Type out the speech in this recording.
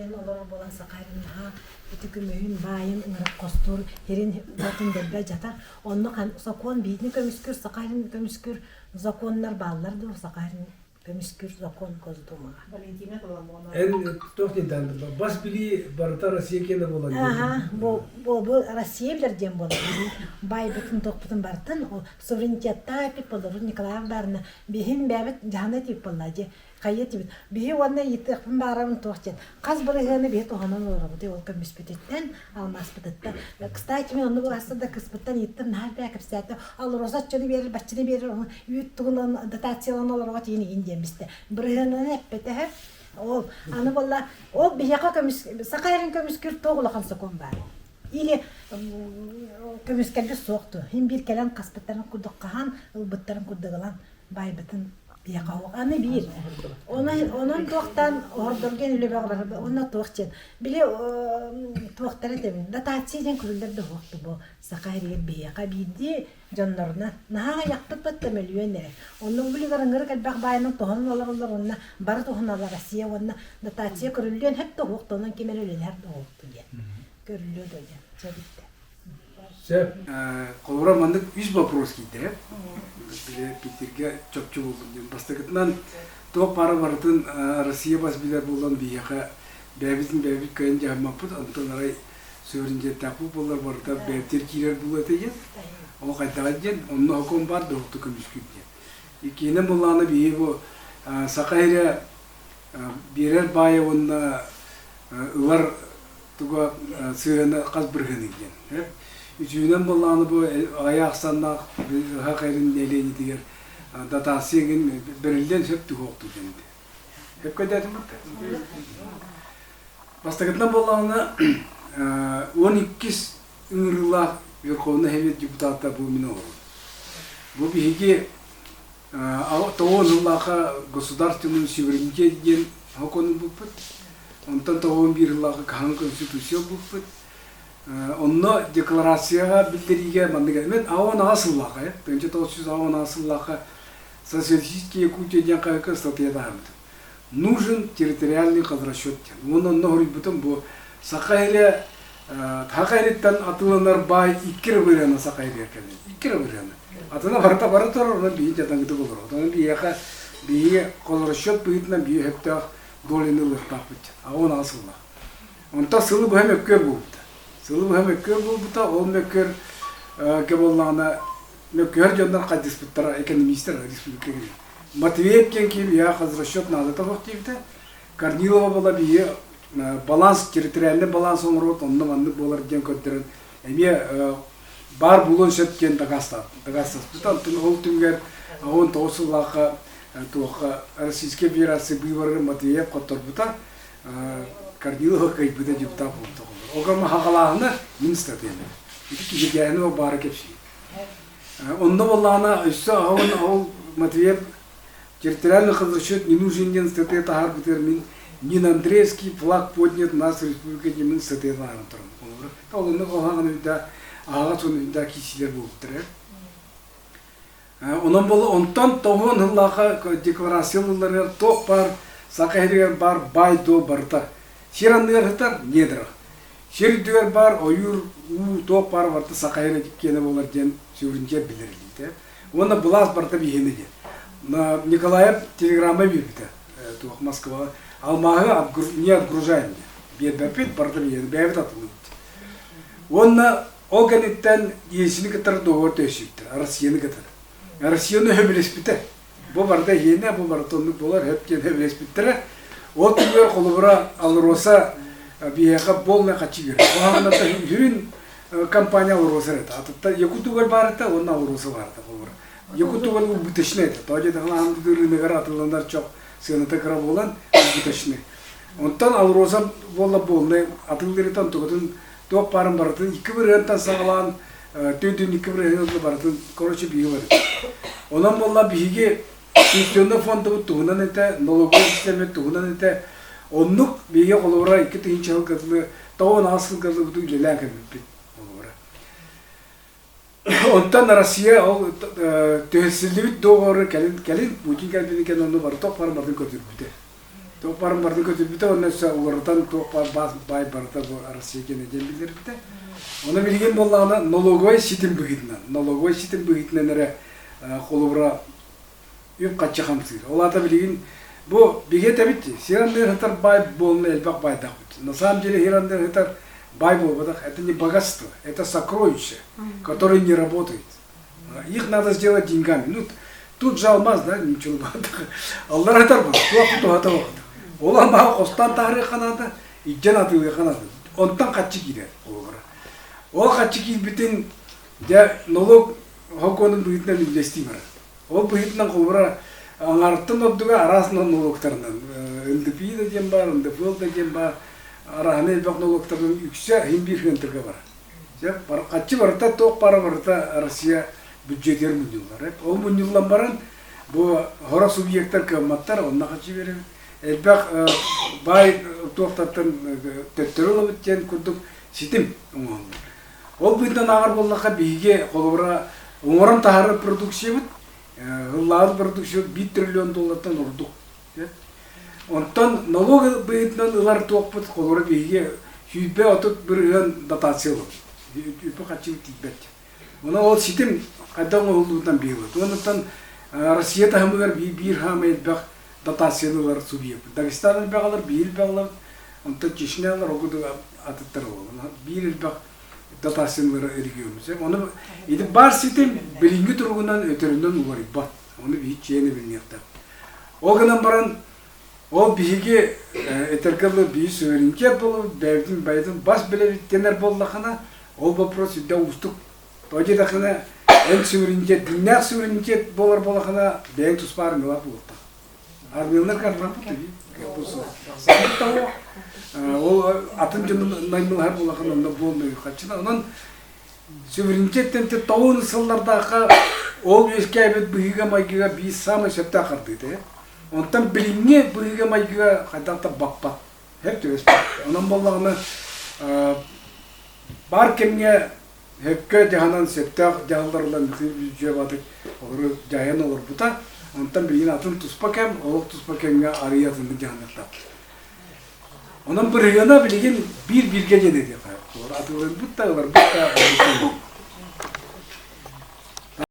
Билен олар болан сақайрынға үтікі мөйін байын ұңырып қостур, ерін бұтын дәлбә жатар. Онны закон бейдіні көміскүр, сақайрын көміскүр, законлар баллар да сақайрын көміскүр закон көздумаға. Валентина Коломонова. En tohtidan bas bili barata Россия кені болады. Ага, бұл Россия білерден болады. Бай бүтін тоқпытын бартын, суверенитетта әпік болады, Николаев барына. Бейін бәбіт жағына тип болады. Қайы тибет. Бейі онна етіқпін барауын тоқтен. Қаз бірігіні бейі тоғанан орабыды. Ол көміс бүтеттен, алмас бүтеттен. Кстати, мен оны бұл астырда кіспіттен еттім, нар бәкіп сәті. Ал розат жөні берір, бәтчіні берір, үйт тұғылан, дотациялан оларға тені индемісті. Бірігіні әппеті ол, аны болла, ол бияқа көміс, сақайрын көміскүр тоғылақан сокон бар. Или көміскәлді соқты. Хин бір кәлен қаспыттарын күрдік қаған, ұлбыттарын күрдіғылан бай бітін бияқа оқ. Аны бір. Onun тоқтан ордырген үлі бағылары, оны тоқтен. Біле тоқтары дәмін. Дотацияден күрілдерді оқты бұл. Сақайрын бияқа бейді жанларына. Наға яқтық бітті мөлуен әрі. Оның білі ғырыңғыры кәлбәқ байының тоғының олығылар онына, бары тоғын алар Россия онына дотация күрілден әпті оқты, оның кемер өлен әрді оқты ден. Көрілді ден. Сөбітті. Сәп, қолыра мандық 3 вопрос кейді. Біле Питерге чөпчі болдым. Бастықытынан тоқ пары барытын Россия бас білер болған бияқа бәбіздің көйін жағымаппыд. Антон арай сөрінде тақпы болар барыта бәбтер кейлер бұл өтеген. Ол қайтаған ден, оның оқын бар доқты көміскүп ден. Екені болғаны бейі бұл Сақайры берер байы онына ұлар тұға сүйені қаз біргені ден. Üçünden bolağını bu ayaqsanlar haqayın neleni diyor. Datasının birilden hep tuğuktu dendi. Hep kadedim mi? Baştakından bolağını 12 ыңырылар Верховный Совет депутаты bu mine olur. Bu bir hiki toğun yıllaqa государственный суверенитет деген hakonun bukput. Ondan toğun bir yıllaqa kanun konstitüsiyon bukput. Onunla deklarasyaga bildiriga mandıga. Men avon asıllaqa, 1900 avon asıllaqa социалистический Якутия какая статья там. Нужен территориальный разрасчет. Он говорит, потом бо Сақайры Хакайрыттан атыланар бай иккер бирена Сақайры келди. Иккер бирена. Атына барта оны бии жатан кете болор. Оны бияка бии разрасчет битнен бии хепте долины лыктапыт. Авон асылла. Онта сылы бу hem өккөр болду. Сылы бу hem өккөр болду, ол мөккөр ке болгана мөккөр жондан кадиспуттар экономисттер республикага. Матвеев кенки бия разрасчет надо табак дейбите. Корнилова была бии баланс, территориальный баланс оңырот, онны манды болар ден көттерін. Әме бар бұлын сөткен дағастат. Бұтан ол түнгер, оң тоғысылақы Российская Федерация бұйбары Матвеев қоттар бұта, Корнилова кайбыда депутат болды. Оғырма хақалағына министр деймі. Екі кешекені о бары кепші. Онны болағына үсті ол Матвеев территориальный разрасчет не нужен ден статья тағар бұтермін. Нин Андреевский флаг поднят нас республика Немын статьядан тұрын. Олында қалған үйді аға сонында кесілер болыптыр. Онан болы онтан тоғын ғылаға декларациялылары тоқ бар, Сақайрыгер бар, бай до барда. Шерандығар ғытар недір. Шердігер бар, ойыр, тоқ бар барда Сақайры кені болар ден сөйрінше білірлейді. Оны бұлас барда бейені ден. Николаев телеграмма берді. Тоқ Москва. Алмаға не отгружаем. Бедбәпет бардым еді, бәбет атылды. Онна ол кәнеттен есіні кітір доғыр төшіктір, Россияны кітір. Россияны хөбілеспіті. Бұл барда ені, бұл баратонлық болар, хөпкен хөбілеспіттірі. Ол түгер қолы бұра алыроса бейеға болмай қатшы берді. Оғанлата хүрін компания алыроса реді. Атытта екі түгер барыда, оның алыроса барды. Екі түгер бұтышын еді. Тоғеде ғаланды дүрінігер атыландар çox. Сыны кыра болан бүтөшүнө. Онтан алроза болла болны атылдырдан тоготун топ барын бардын 2 бирден сагалан төдүн 2 бирден бардын короче бии бар. Онан болла биге пенсионный фонду тугунан эте налоговый система тугунан эте оннук биге колора 2 тыйын жыл кылы тоон асыл кылы буту лелак бит. Ondan Rusya o tehsillik doğru kelin Putin gelmedi ki onu var top var mardın götürdü. Топарын барды көтүбүтө оннаса улардан топар бай барда бу Россия кене демилербите. Оны билген болланы налоговый ситим быгитинен эре колубра юп качы хамсыр. Оларда билген бу бигете битти. Сирандер хатар бай болны элбак байда. На самом деле сирандер хатар бай болбадак. Это не богатство, это сокровище, которое не работает. Их надо сделать деньгами. Ну, тут же алмаз, да, ничего. Аллар хатар бу. Туапу. Олар мага костан тарих канады, иджен атылы канады. Онтан качы кире олар. Ол качы кирбитин я налог хоконун быйтынан үлести бар. Ол быйтынан колбара аңарттан оддуга арасынан налогтарынан. ЛДП да дем бар, НДФЛ да дем бар. Араханел бак налогтарынан үксе химбир хентирге бар. Я бар качы барта ток пара барта Россия бюджетер мунилар. Ол мунилдан баран бу хора субъекттер кыматтар онна качы берет. Элбак бай тоқтаттан төттөрөлө биттен күрдүк ситим. Ол бүйдөн агар боллака биге колбара оңором тахары продукция бит. Ыллар продукция $1 триллион урдук. Онтон налог бүйдөн ылар тоқпут колбара биге хүйбе отук бир дотация болот. Үпө качы тибет. Мына ол ситим кайдан олдудан бийот. Онтон Россияда хамгар бир хамай бак дотациялар субъект. Дагестанның бағалар, бейіл бағалар, онта Чечнялар оғыды атыттар олы. Бейіл баг дотациялар регионымыз. Оны еді бар сетем білінгі тұрғынан өтерінен олар бат. Оны бейіт жейені білінекті. Оғынан баран, ол бейге әтіркерлі бейі суверенитет болу, бәйдің байдың бас білетенер болдақына, ол вопрос үдде ұстық. Тоде дақына, ән суверенитет, діннәқ суверенитет болар болақына, бәйін тұспарын олар болдық. Армиялар карпаты бусу. Ол атын жөнүн наймылар болгон онда болмой качына. Анан суверенитеттен тауын сыллардагы ол эскебет быйга майгыга би самый септа карды те. Онтан билиңе быйга майгыга кайдакта бакпат. Хеп төс. Анан болгоны бар кемге хепке жаганан септа жалдарлан жебатык. Олар жаян олар бута. Онтан билген атын туспакем, олық туспакемге арыятынды жаныртап. Онан бір региона билген бір-бірге жедеді. Олар атыларын бұтта, олар бұтта.